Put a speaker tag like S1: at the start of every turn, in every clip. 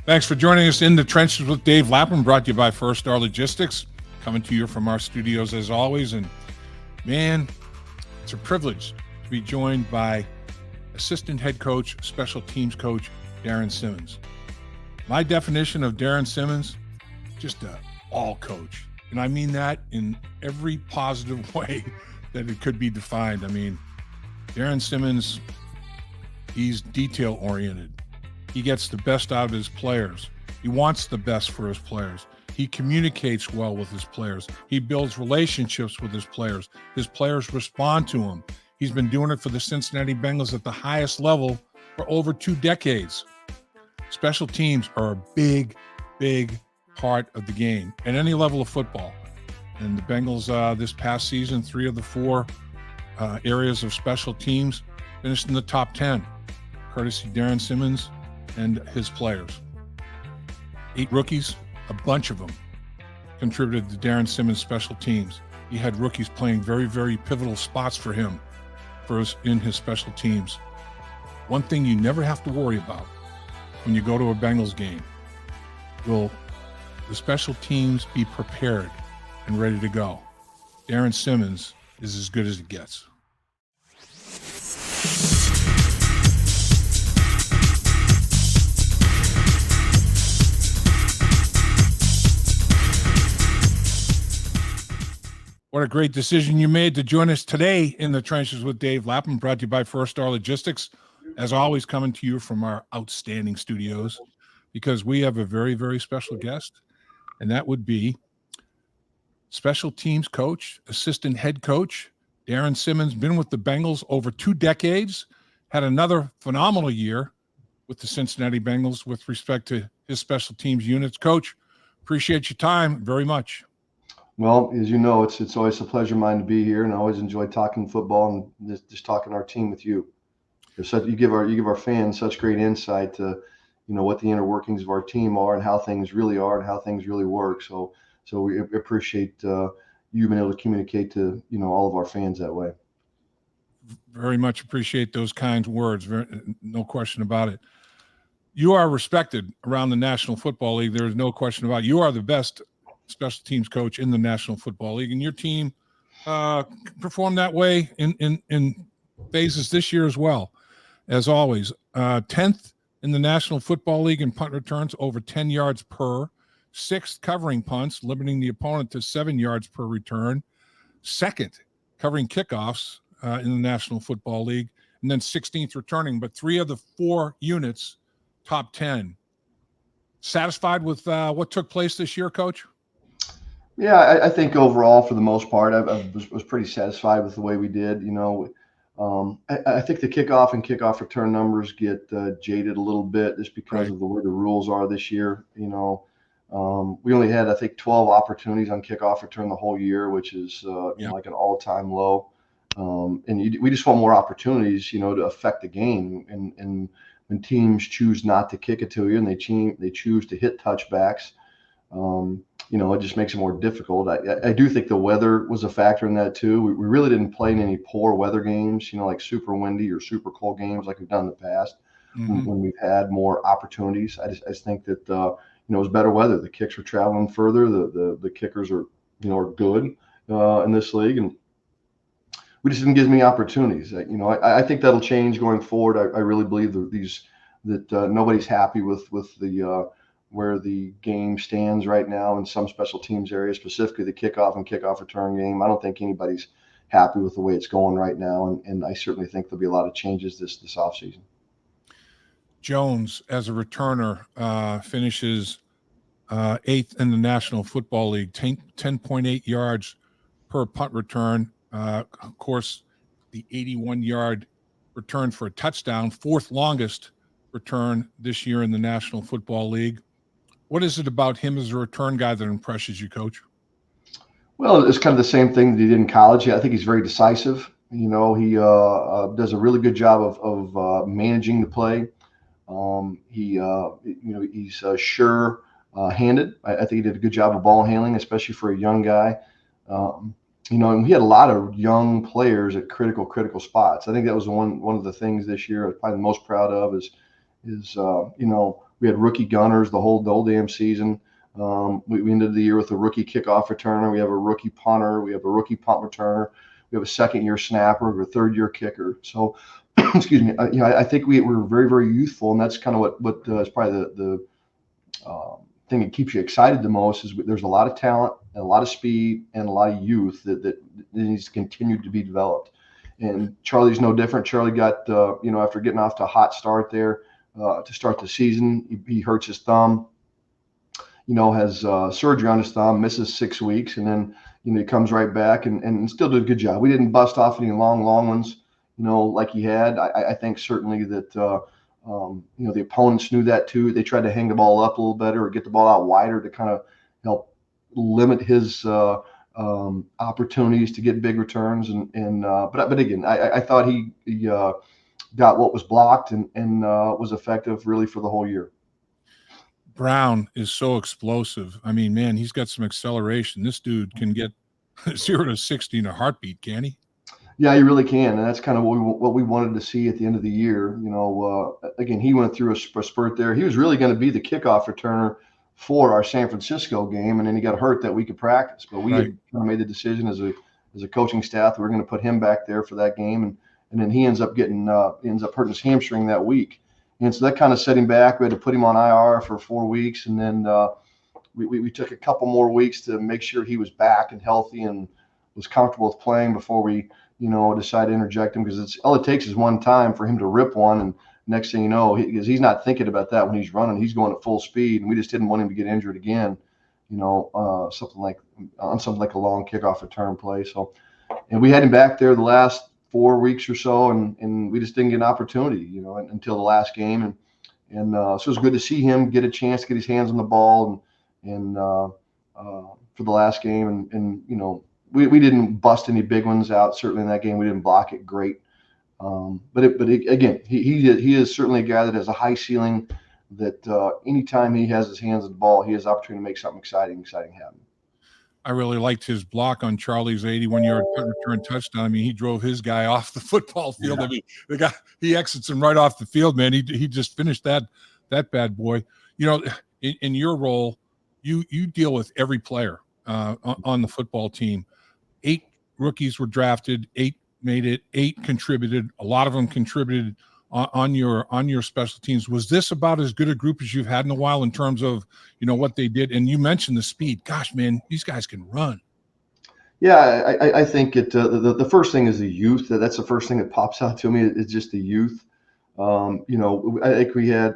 S1: Thanks for joining us in the Trenches with Dave Lapham, brought to you by First Star Logistics, coming to you from our studios as always. And man, it's a privilege to be joined by assistant head coach, special teams coach, Darrin Simmons. My definition of Darrin Simmons, just an all coach. And I mean that in every positive way that it could be defined. I mean, Darrin Simmons, he's detail oriented. He gets the best out of his players. He wants the best for his players. He communicates well with his players. He builds relationships with his players. His players respond to him. He's been doing it for the Cincinnati Bengals at the highest level for over 2 decades. Special teams are a big, big part of the game at any level of football. And the Bengals this past season, 3 of the 4 areas of special teams finished in the top 10, courtesy Darrin Simmons and his players. 8 rookies, a bunch of them contributed to Darrin Simmons' special teams. He had rookies playing very, very pivotal spots for him in his special teams. One thing you never have to worry about when you go to a Bengals game, will the special teams be prepared and ready to go? Darrin Simmons is as good as it gets. What a great decision you made to join us today in the Trenches with Dave Lapham, brought to you by First Star Logistics. As always, coming to you from our outstanding studios, because we have a very, very special guest, and that would be special teams coach, assistant head coach, Darrin Simmons. Been with the Bengals over 2 decades, had another phenomenal year with the Cincinnati Bengals with respect to his special teams units. Coach, appreciate your time very much.
S2: Well, as you know, it's always a pleasure of mine to be here, and I always enjoy talking football and just talking our team with you. You give our fans such great insight to, what the inner workings of our team are and how things really are and how things really work. So we appreciate you being able to communicate to all of our fans that way.
S1: Very much appreciate those kind words. No question about it. You are respected around the National Football League. There is no question about it. You are the best special teams coach in the National Football League, and your team performed that way in phases this year as well. As always, 10th in the National Football League in punt returns, over 10 yards per. 6th covering punts, limiting the opponent to 7 yards per return. 2nd covering kickoffs in the National Football League, and then 16th returning. But 3 of the 4 units, top 10. Satisfied with what took place this year, Coach?
S2: Yeah, I think overall, for the most part, I was pretty satisfied with the way we did. I think the kickoff and kickoff return numbers get jaded a little bit just because of the way the rules are this year. We only had, I think, 12 opportunities on kickoff return the whole year, which is like an all-time low. We just want more opportunities, to affect the game. And when teams choose not to kick it to you and they choose to hit touchbacks, it just makes it more difficult. I do think the weather was a factor in that too. We really didn't play in any poor weather games, like super windy or super cold games like we've done in the past when we've had more opportunities. I just think that it was better weather. The kicks were traveling further. The kickers are good in this league, and we just didn't give me opportunities. I think that'll change going forward. I really believe that nobody's happy with the where the game stands right now in some special teams areas, specifically the kickoff and kickoff return game. I don't think anybody's happy with the way it's going right now, and I certainly think there'll be a lot of changes this offseason.
S1: Jones, as a returner, finishes 8th in the National Football League, 10.8 yards per punt return. Of course, the 81-yard return for a touchdown, 4th longest return this year in the National Football League. What is it about him as a return guy that impresses you, Coach?
S2: Well, it's kind of the same thing that he did in college. I think he's very decisive. He does a really good job of managing the play. He's sure-handed. I think he did a good job of ball handling, especially for a young guy. And we had a lot of young players at critical spots. I think that was one of the things this year I'm probably the most proud of is We had rookie gunners the whole damn season. We ended the year with a rookie kickoff returner. We have a rookie punter. We have a rookie punt returner. We have a second-year snapper. We have a third-year kicker. So, excuse me. I think we're very, very youthful, and that's kind of what is probably the thing that keeps you excited the most is there's a lot of talent and a lot of speed and a lot of youth that needs to continue to be developed. And Charlie's no different. Charlie got, after getting off to a hot start there to start the season, he hurts his thumb, has surgery on his thumb, misses 6 weeks, and then, he comes right back and still did a good job. We didn't bust off any long ones, like he had. I think certainly that, the opponents knew that too. They tried to hang the ball up a little better or get the ball out wider to kind of help limit his opportunities to get big returns. But again, I thought he got what was blocked and was effective really for the whole year.
S1: Brown is so explosive. I mean, man, he's got some acceleration. This dude can get 0 to 60 in a heartbeat, can he?
S2: Yeah, he really can, and that's kind of what we wanted to see at the end of the year. Again, he went through a spurt there. He was really going to be the kickoff returner for our San Francisco game, and then he got hurt that week of practice. But we had kind of made the decision as a coaching staff that we're going to put him back there for that game, and then he ends up hurting his hamstring that week. And so that kind of set him back. We had to put him on IR for 4 weeks, and then we took a couple more weeks to make sure he was back and healthy and was comfortable with playing before we, decided to interject him, because all it takes is one time for him to rip one, and next thing you know, because he's not thinking about that when he's running, he's going at full speed, and we just didn't want him to get injured again, something like a long kickoff return play. So, and we had him back there the last 4 weeks or so, and we just didn't get an opportunity, until the last game, and so it was good to see him get a chance to get his hands on the ball and for the last game, and we didn't bust any big ones out. Certainly in that game, we didn't block it great, but again, he is certainly a guy that has a high ceiling. That anytime he has his hands on the ball, he has the opportunity to make something exciting happen.
S1: I really liked his block on Charlie's 81-yard return touchdown. I mean, he drove his guy off the football field. Yeah. I mean, the guy, he exits him right off the field, man. He just finished that bad boy. In your role, you deal with every player on the football team. 8 rookies were drafted, 8 made it, 8 contributed. A lot of them contributed on your special teams. Was this about as good a group as you've had in a while in terms of, what they did? And you mentioned the speed. Gosh, man, these guys can run.
S2: Yeah, I think the first thing is the youth. That's the first thing that pops out to me. It's just the youth. I think we had,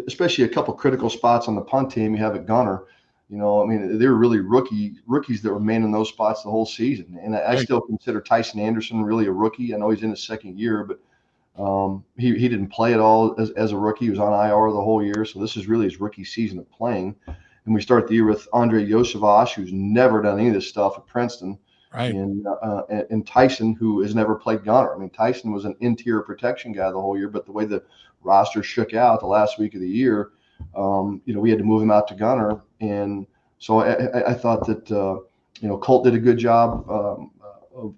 S2: especially a couple critical spots on the punt team. You have a gunner. They were really rookies that were manning those spots the whole season. And I still consider Tyson Anderson really a rookie. I know he's in his second year, but he didn't play at all as a rookie. He was on IR the whole year, so this is really his rookie season of playing. And we start the year with Andre Yosevich, who's never done any of this stuff at Princeton,
S1: right?
S2: And Tyson, who has never played gunner. I mean, Tyson was an interior protection guy the whole year, but the way the roster shook out the last week of the year, we had to move him out to gunner. And so I thought that Colt did a good job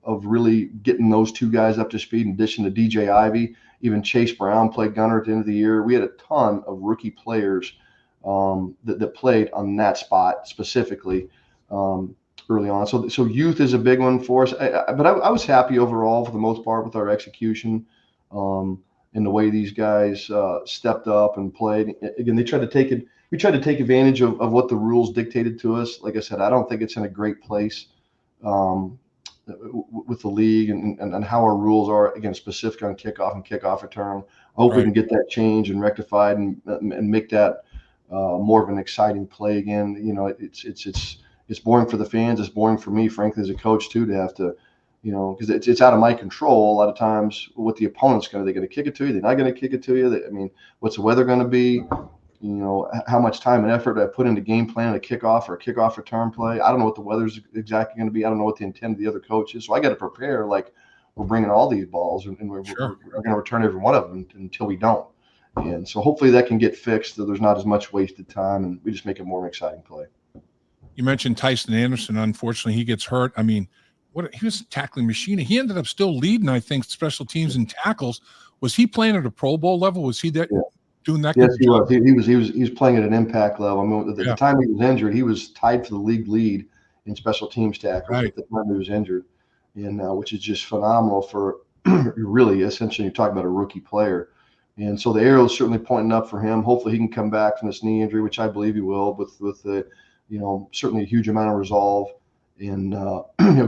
S2: of really getting those two guys up to speed, in addition to DJ Ivey. Even Chase Brown played gunner at the end of the year. We had a ton of rookie players that played on that spot specifically early on. So youth is a big one for us. But I was happy overall for the most part with our execution and the way these guys stepped up and played. Again, we tried to take advantage of what the rules dictated to us. Like I said, I don't think it's in a great place with the league and how our rules are, again, specific on kickoff and kickoff return. I hope we can get that changed and rectified and make that more of an exciting play again. It's boring for the fans. It's boring for me, frankly, as a coach too, to have to, because it's out of my control a lot of times what the opponent's they're going to kick it to you. They're not going to kick it to you. What's the weather going to be? How much time and effort I put into game plan, a kickoff or a kickoff return play. I don't know what the weather's exactly going to be. I don't know what the intent of the other coach is. So I got to prepare like we're bringing all these balls and we're going to return every one of them until we don't. And so hopefully that can get fixed so there's not as much wasted time and we just make it more of an exciting play.
S1: You mentioned Tyson Anderson. Unfortunately, he gets hurt. I mean, he was a tackling machine. He ended up still leading, I think, special teams and tackles. Was he playing at a Pro Bowl level? Was he that? doing that
S2: Yes,
S1: good
S2: he
S1: job?
S2: was. He was playing at an impact level. I mean, at the time he was injured, he was tied for the league lead in special teams tackles
S1: Right.
S2: at the time he was injured, and which is just phenomenal for really essentially you're talking about a rookie player. And so the arrow is certainly pointing up for him. Hopefully he can come back from this knee injury, which I believe he will, with the, certainly a huge amount of resolve and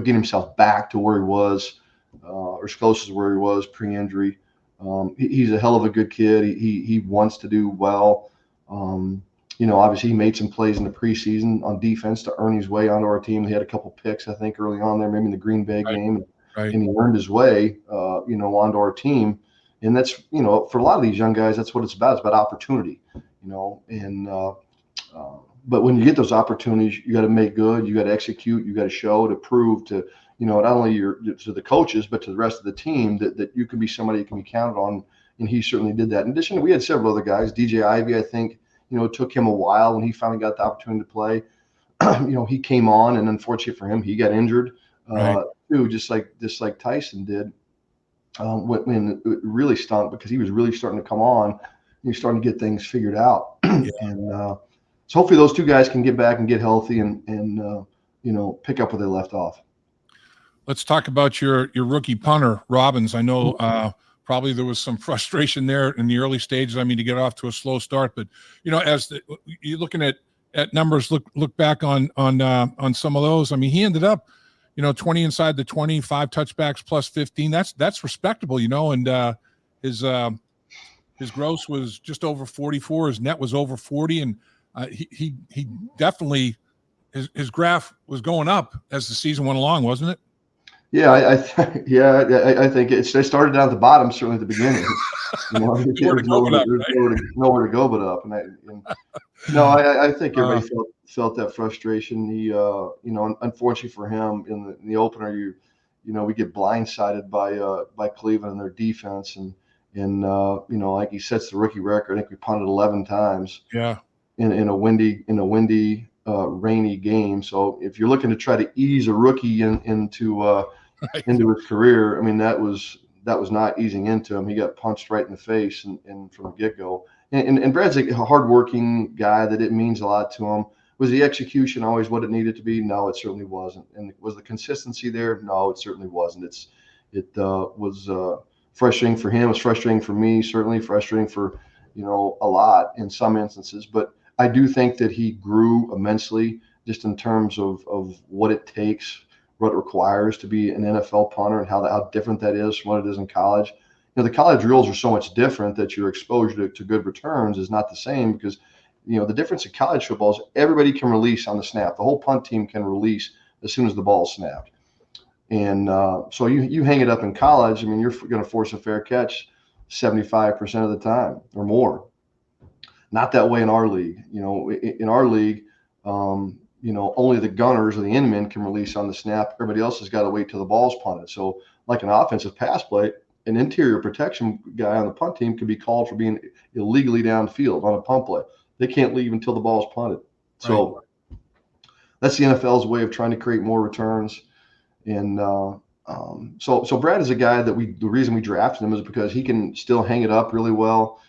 S2: get himself back to where he was, or as close as where he was pre-injury. He's a hell of a good kid. He wants to do well. Obviously he made some plays in the preseason on defense to earn his way onto our team. He had a couple picks, I think, early on there, maybe in the Green Bay game,
S1: Right.
S2: and he earned his way, onto our team. And that's, for a lot of these young guys, that's what it's about. It's about opportunity, but when you get those opportunities, you got to make good, you got to execute, you got to show, to prove to, not only to the coaches, but to the rest of the team that you can be somebody you can be counted on. And he certainly did that. In addition, we had several other guys. DJ Ivey, I think, it took him a while when he finally got the opportunity to play. He came on, and unfortunately for him, he got injured too, just like Tyson did. When it really stunk, because he was really starting to come on, and he was starting to get things figured out.
S1: Yeah.
S2: And so hopefully those two guys can get back and get healthy and pick up where they left off.
S1: Let's talk about your rookie punter, Robbins. I know probably there was some frustration there in the early stages. I mean, to get off to a slow start, but as you're looking at numbers, look back on some of those. I mean, he ended up, 20 inside the 20, 5 touchbacks plus 15. That's respectable, and his gross was just over 44. His net was over 40. And he definitely, his graph was going up as the season went along, wasn't it?
S2: Yeah, I think they started down at the bottom, certainly at the beginning. Nowhere to go but up. I think everybody felt that frustration. Unfortunately for him, in the opener, we get blindsided by Cleveland and their defense, and like he sets the rookie record. I think we punted 11 times.
S1: Yeah.
S2: In a windy, rainy game. So if you're looking to try to ease a rookie into his career, I mean, that was not easing into him. He got punched right in the face and from the get-go. And Brad's a hardworking guy that it means a lot to him. Was the execution always what it needed to be? No, it certainly wasn't. And was the consistency there? No, it certainly wasn't. It was frustrating for him. It was frustrating for me, certainly frustrating for, a lot in some instances. But I do think that he grew immensely just in terms of what it takes, what it requires to be an NFL punter, and how different that is from what it is in college. The college rules are so much different that your exposure to good returns is not the same, because the difference in college football is everybody can release on the snap. The whole punt team can release as soon as the ball is snapped. And so you hang it up in college, I mean, you're going to force a fair catch 75% of the time or more. Not that way in our league. In our league, only the gunners or the end men can release on the snap. Everybody else has got to wait till the ball's punted. So like an offensive pass play, an interior protection guy on the punt team could be called for being illegally downfield on a punt play. They can't leave until the ball's punted. So that's the NFL's way of trying to create more returns. And so Brad is a guy that the reason we drafted him is because he can still hang it up really well.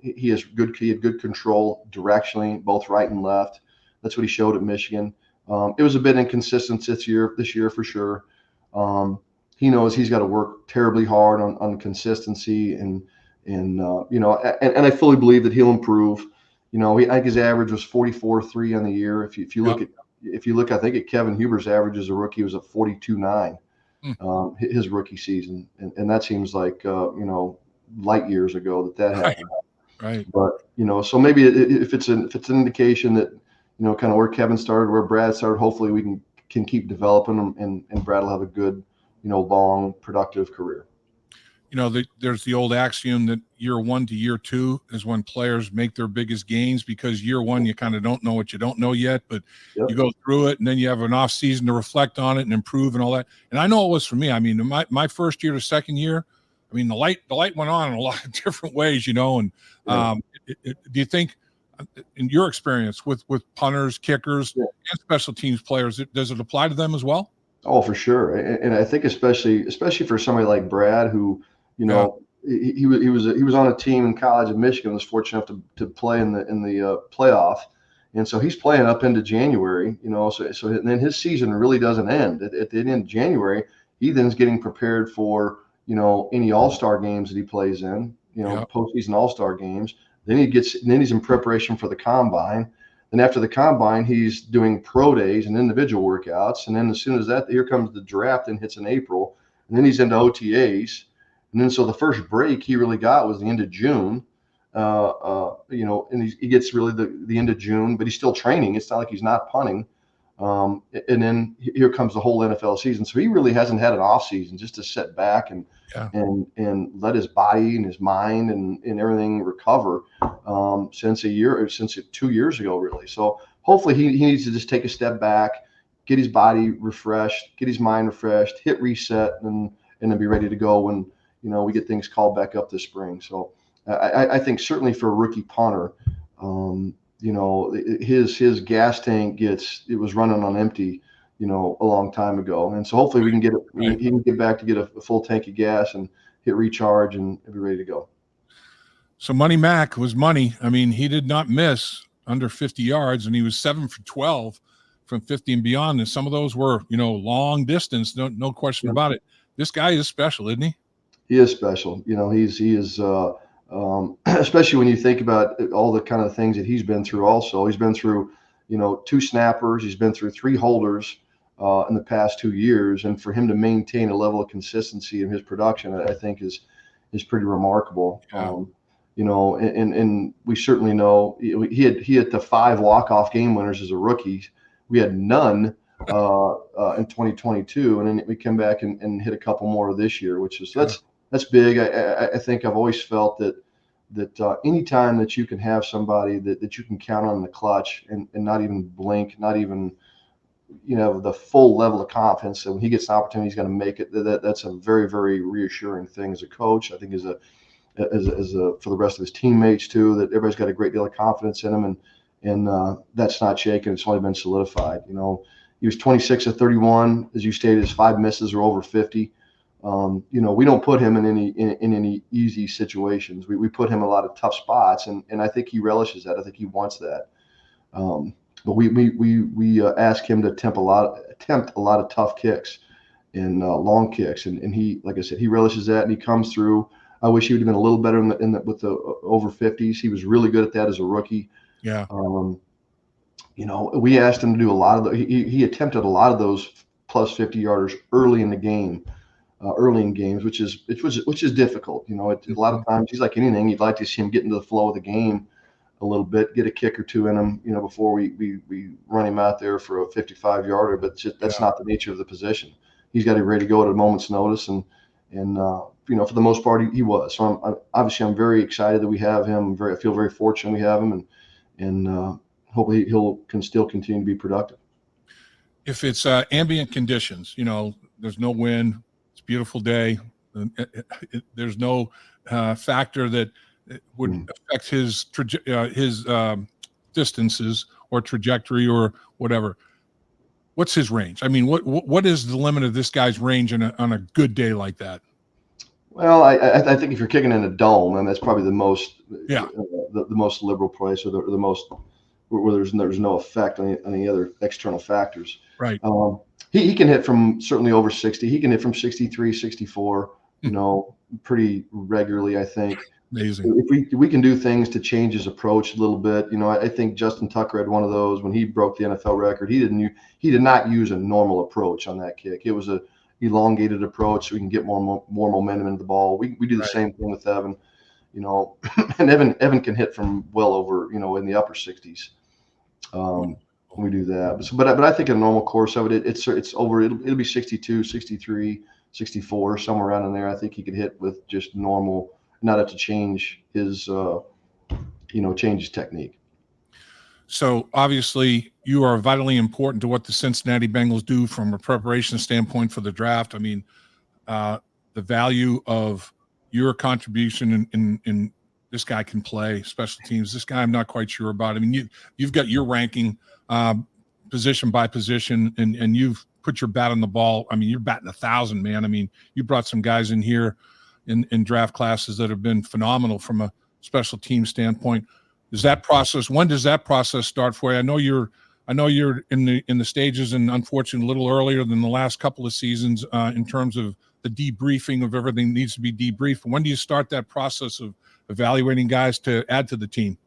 S2: He had good control directionally, both right and left. That's what he showed at Michigan. It was a bit inconsistent this year for sure. He knows he's got to work terribly hard on consistency, and I fully believe that he'll improve. I think his average was 44.3 on the year. If you look, I think at Kevin Huber's average as a rookie was at 42.9 his rookie season, and that seems like light years ago that happened.
S1: Right.
S2: But so maybe if it's an indication that kind of where Kevin started, where Brad started, hopefully we can keep developing them, and Brad will have a good long productive career.
S1: There's the old axiom that year 1 to year 2 is when players make their biggest gains, because year 1 you kind of don't know what you don't know yet, but you go through it, and then you have an off season to reflect on it and improve and all that. And I know it was for me. I mean, my first year to second year, I mean, the light went on in a lot of different ways, and do you think, in your experience with punters, kickers, and special teams players, does it apply to them as well?
S2: Oh, for sure. And I think especially for somebody like Brad, who, he was on a team in college in Michigan. Was fortunate enough to play in the playoff, and so he's playing up into January. So then his season really doesn't end at the end of January. He then is getting prepared for any All-Star games that he plays in. Postseason All-Star games. Then he's in preparation for the combine. Then after the combine, he's doing pro days and individual workouts. And then as soon as that, here comes the draft and hits in April. And then he's into OTAs. And then so the first break he really got was the end of June. And he gets really the end of June, but he's still training. It's not like he's not punting. And then here comes the whole NFL season. So he really hasn't had an off season just to sit back and let his body and his mind and everything recover since 2 years ago, really. So hopefully he needs to just take a step back, get his body refreshed, get his mind refreshed, hit reset, and then be ready to go when we get things called back up this spring. So I think certainly for a rookie punter, his gas tank it was running on empty, a long time ago. And so hopefully we can he can get back to get a full tank of gas and hit recharge and be ready to go.
S1: So Money Mac was money. I mean, he did not miss under 50 yards, and he was 7 for 12 from 50 and beyond. And some of those were, long distance, no question about it. This guy is special, isn't he?
S2: He is special. He is especially when you think about all the kind of things that he's been through. Also, he's been through, 2 snappers. He's been through 3 holders in the past 2 years, and for him to maintain a level of consistency in his production, I think is pretty remarkable.
S1: Yeah.
S2: And we certainly know he had the 5 walk-off game winners as a rookie. We had none in 2022, and then we come back and hit a couple more this year, which is that's big. I think I've always felt that anytime that you can have somebody that you can count on in the clutch and not even blink, not even the full level of confidence that when he gets an opportunity he's going to make it, that's a very, very reassuring thing as a coach. I think as a for the rest of his teammates too, that everybody's got a great deal of confidence in him, and that's not shaken. It's only been solidified. He was 26 of 31, as you stated. His 5 misses are over 50. We don't put him in any easy situations. We put him in a lot of tough spots, and I think he relishes that. I think he wants that. But we ask him to attempt a lot of tough kicks and long kicks, and he, like I said, he relishes that, and he comes through. I wish he would have been a little better with the over 50s. He was really good at that as a rookie.
S1: Yeah.
S2: We asked him to do a lot of he attempted a lot of those plus 50 yarders early in the game. Early in games, which is difficult. A lot of times he's like anything. You'd like to see him get into the flow of the game a little bit, get a kick or two in him, before we run him out there for a 55-yarder. But that's not the nature of the position. He's got to be ready to go at a moment's notice, and for the most part he was. So I'm very excited that we have him. I feel very fortunate we have him, and hopefully can still continue to be productive. If
S1: it's ambient conditions, there's no wind. Beautiful day. There's no factor that would affect his distances or trajectory or whatever. What's his range? I mean, what is the limit of this guy's range on a good day like that?
S2: Well, I think if you're kicking in a dome, and that's probably the most the most liberal place, or the most where there's no effect on any other external factors.
S1: Right.
S2: He can hit from certainly over 60. He can hit from 63, 64, pretty regularly, I think.
S1: Amazing.
S2: If we can do things to change his approach a little bit, I think Justin Tucker had one of those when he broke the NFL record. He did not use a normal approach on that kick. It was a elongated approach so we can get more momentum into the ball. We do the same thing with Evan, and Evan can hit from well over, in the upper 60s. When we do that, but I think in a normal course of it, it's over. It'll be 62, 63, 64, somewhere around in there. I think he could hit with just normal, not have to change his, change his technique.
S1: So obviously, you are vitally important to what the Cincinnati Bengals do from a preparation standpoint for the draft. I mean, the value of your contribution in this guy can play special teams. This guy I'm not quite sure about. I mean, you've got your ranking position by position, and you've put your bat on the ball. I mean, you're batting 1,000, man. I mean, you brought some guys in here in draft classes that have been phenomenal from a special team standpoint. When does that process start for you? I know you're in the stages, and unfortunately a little earlier than the last couple of seasons in terms of the debriefing of everything that needs to be debriefed. When do you start that process of evaluating guys to add to the team?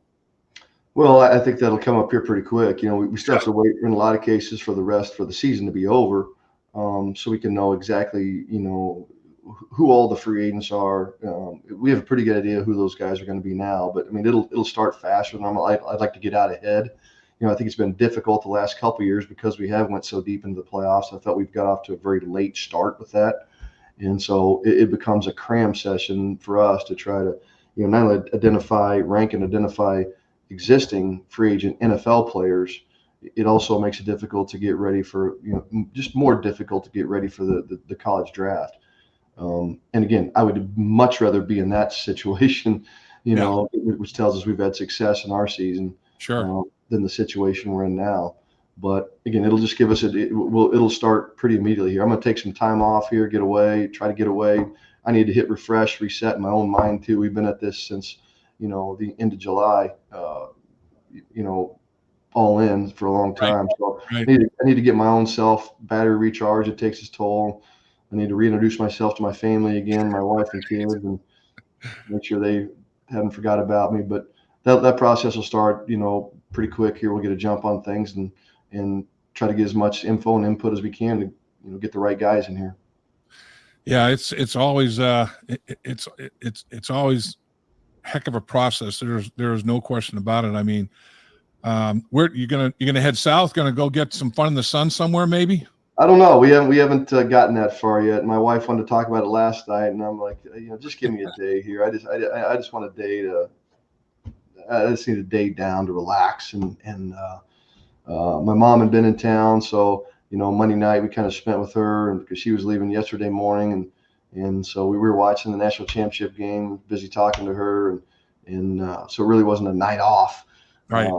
S2: Well, I think that'll come up here pretty quick. We still have to wait in a lot of cases for the season to be over, so we can know exactly, who all the free agents are. We have a pretty good idea who those guys are going to be now, but I mean, it'll start faster than normal. I'd like to get out ahead. I think it's been difficult the last couple of years because we have went so deep into the playoffs. I thought we've got off to a very late start with that. And so it becomes a cram session for us to try to, not only rank and identify existing free agent NFL players. It also makes it difficult to get ready for, just more difficult to get ready for the college draft. And again, I would much rather be in that situation, which tells us we've had success in our season.
S1: Sure.
S2: Than the situation we're in now. But again, it'll just give us it'll start pretty immediately here. I'm going to take some time off here, try to get away. I need to hit refresh, reset in my own mind too. We've been at this since, the end of July, all in for a long time.
S1: Right.
S2: So
S1: Right.
S2: I need to get my own self battery recharge. It takes its toll. I need to reintroduce myself to my family again, my wife and kids, and make sure they haven't forgot about me. But that process will start, pretty quick here. We'll get a jump on things and try to get as much info and input as we can to, get the right guys in here.
S1: Yeah, it's always it's always heck of a process. There's no question about it. I mean, where you're gonna head south? Gonna go get some fun in the sun somewhere, maybe?
S2: I don't know. We haven't gotten that far yet. My wife wanted to talk about it last night, and I'm like, just give me a day here. I just want a day to. I just need a day down to relax, and my mom had been in town, so Monday night we kind of spent with her, and because she was leaving yesterday morning, and so we were watching the national championship game, busy talking to her, and so it really wasn't a night off.
S1: Right.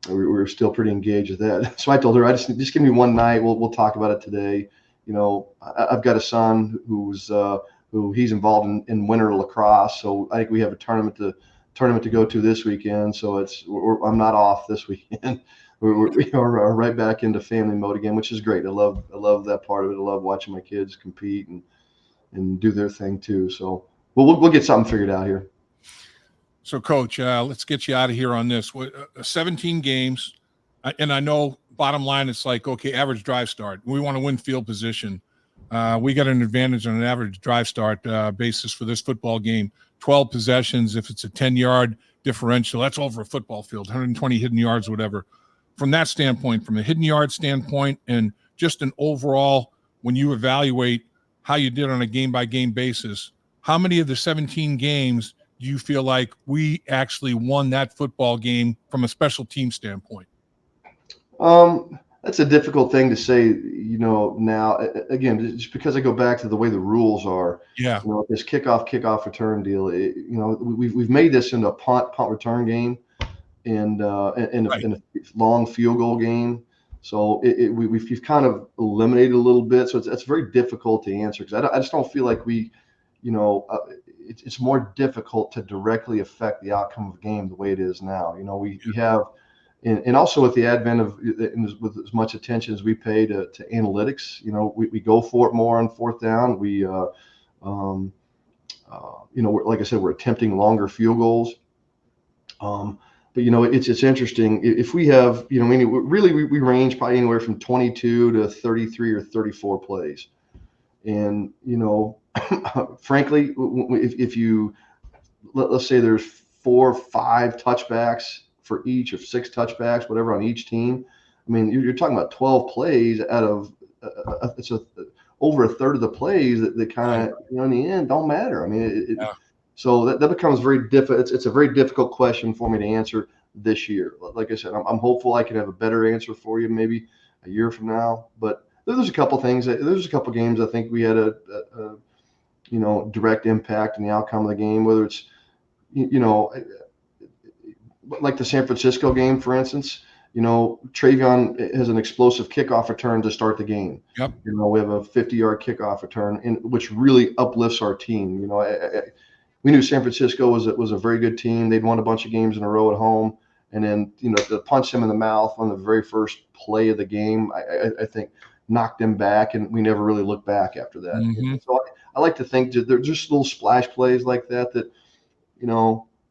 S2: We were still pretty engaged with that. So I told her, I just give me one night. We'll talk about it today. I've got a son who he's involved in winter lacrosse, so I think we have a tournament to go to this weekend. So I'm not off this weekend. We're right back into family mode again, which is great. I love that part of it. I love watching my kids compete and do their thing too. So we'll get something figured out here.
S1: So, Coach, let's get you out of here on this. 17 games, and I know bottom line it's like, okay, average drive start. We want to win field position. We got an advantage on an average drive start basis for this football game. 12 possessions, if it's a 10-yard differential, that's over a football field, 120 hidden yards, whatever. From that standpoint, from a hidden yard standpoint, and just an overall, when you evaluate how you did on a game-by-game basis, how many of the 17 games do you feel like we actually won that football game from a special team standpoint?
S2: That's a difficult thing to say, now. Again, just because I go back to the way the rules are.
S1: Yeah.
S2: This kickoff return deal. We've made this into a punt return game, and in a long field goal game. So we've kind of eliminated a little bit. So it's very difficult to answer because I just don't feel like we, it's more difficult to directly affect the outcome of the game the way it is now. We have. And also with the advent of, with as much attention as we pay to analytics, we go for it more on fourth down. We, like I said, we're attempting longer field goals. But it's interesting if we have, we range probably anywhere from 22 to 33 or 34 plays. And, frankly, if you, let's say there's 4 or 5 touchbacks for each, or 6 touchbacks, whatever, on each team. I mean, you're talking about 12 plays out of it's over a third of the plays that kind of, in the end don't matter. I mean, so that becomes very difficult. It's a very difficult question for me to answer this year. Like I said, I'm hopeful I can have a better answer for you maybe a year from now. But there's a couple things. There's a couple games I think we had a direct impact in the outcome of the game, whether it's like the San Francisco game, for instance. Travion has an explosive kickoff return to start the game.
S1: Yep.
S2: We have a 50-yard kickoff return, which really uplifts our team. We knew San Francisco was a very good team. They'd won a bunch of games in a row at home. And then, to punch him in the mouth on the very first play of the game, I think knocked them back, and we never really looked back after that.
S1: Mm-hmm.
S2: So I like to think that they're just little splash plays like that,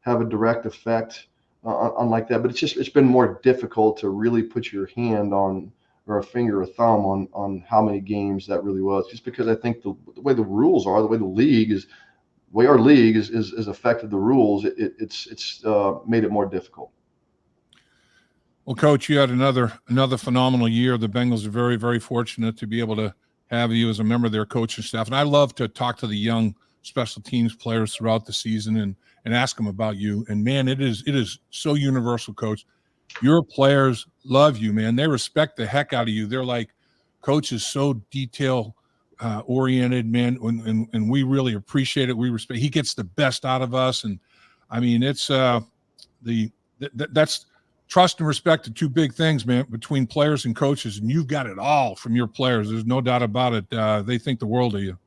S2: have a direct effect on like that. But it's been more difficult to really put your hand on, or a finger or thumb on how many games that really was, just because I think the way the rules are, the way our league is affected the rules, it's made it more difficult.
S1: Well, Coach, you had another phenomenal year. The Bengals are very, very fortunate to be able to have you as a member of their coaching staff. And I love to talk to the young special teams players throughout the season and ask them about you. And, man, it is so universal, Coach. Your players love you, man. They respect the heck out of you. They're like, Coach is so detail oriented, man, and we really appreciate it. We respect. He gets the best out of us, and I mean, it's that's trust and respect are two big things, man, between players and coaches, and you've got it all from your players. There's no doubt about it. They think the world of you.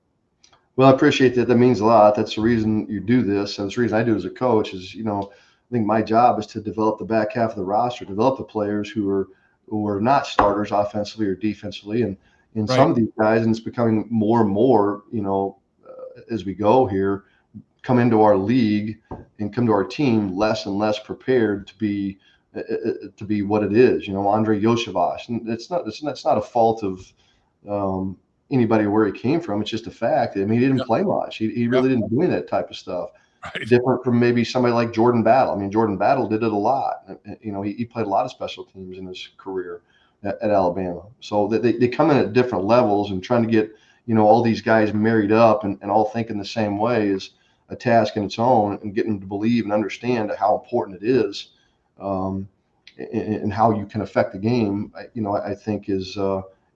S2: Well, I appreciate that. That means a lot. That's the reason you do this, and it's the reason I do as a coach. Is I think my job is to develop the back half of the roster, develop the players who are not starters offensively or defensively, and right. Some of these guys, and it's becoming more and more, as we go here, come into our league and come to our team less and less prepared to be what it is. Andre Yoshevas, and it's not a fault of anybody where he came from. It's just a fact. I mean, he didn't play much. He really didn't do that type of stuff. Right. Different from maybe somebody like Jordan Battle. I mean, Jordan Battle did it a lot. He played a lot of special teams in his career at Alabama. So they come in at different levels, and trying to get, all these guys married up and all thinking the same way is a task in its own, and getting them to believe and understand how important it is, and how you can affect the game, I think is,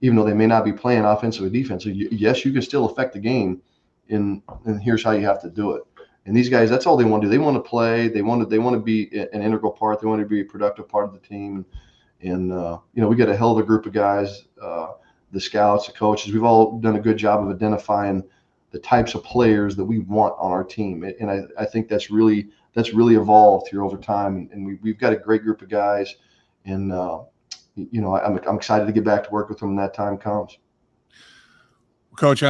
S2: even though they may not be playing offensive or defensive, yes, you can still affect the game, and here's how you have to do it. And these guys, that's all they want to do. They want to play. They want to be an integral part. They want to be a productive part of the team. And we got a hell of a group of guys, the scouts, the coaches. We've all done a good job of identifying the types of players that we want on our team. And I think that's really evolved here over time. And we've got a great group of guys. And, I'm excited to get back to work with them when that time comes.
S1: Coach,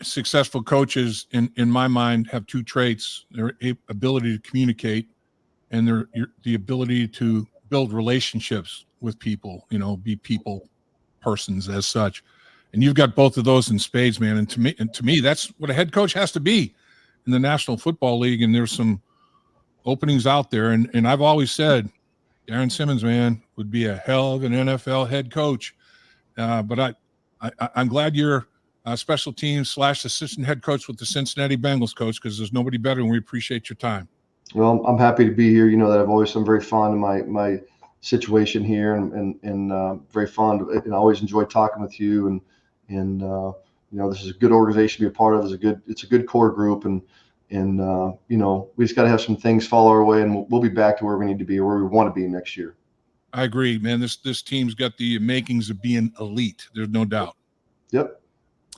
S1: successful coaches, in my mind, have two traits: their ability to communicate and the ability to build relationships with people, be people persons as such. And you've got both of those in spades, man. And to me, that's what a head coach has to be in the National Football League. And there's some openings out there. And I've always said, Darrin Simmons, man, would be a hell of an NFL head coach. But I'm glad you're special teams / assistant head coach with the Cincinnati Bengals, Coach, because there's nobody better, and we appreciate your time. Well,
S2: I'm happy to be here. That I'm very fond of my situation here, and very fond of it, and I always enjoy talking with you. And this is a good organization to be a part of. It's a good core group, and we just got to have some things fall our way, and we'll be back to where we need to be, or where we want to be next year.
S1: I agree, man. This team's got the makings of being elite. There's no doubt.
S2: Yep,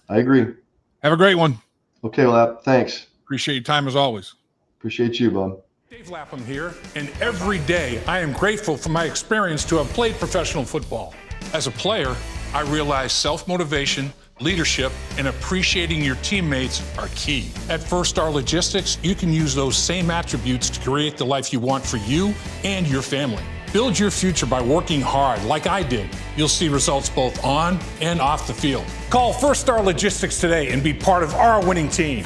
S2: I agree.
S1: Have a great one.
S2: Okay, Lap. Thanks.
S1: Appreciate your time as always.
S2: Appreciate you, bud.
S1: Dave Lapham here, and every day I am grateful for my experience to have played professional football. As a player, I realize self-motivation, leadership, and appreciating your teammates are key. At First Star Logistics, you can use those same attributes to create the life you want for you and your family. Build your future by working hard like I did. You'll see results both on and off the field. Call First Star Logistics today and be part of our winning team.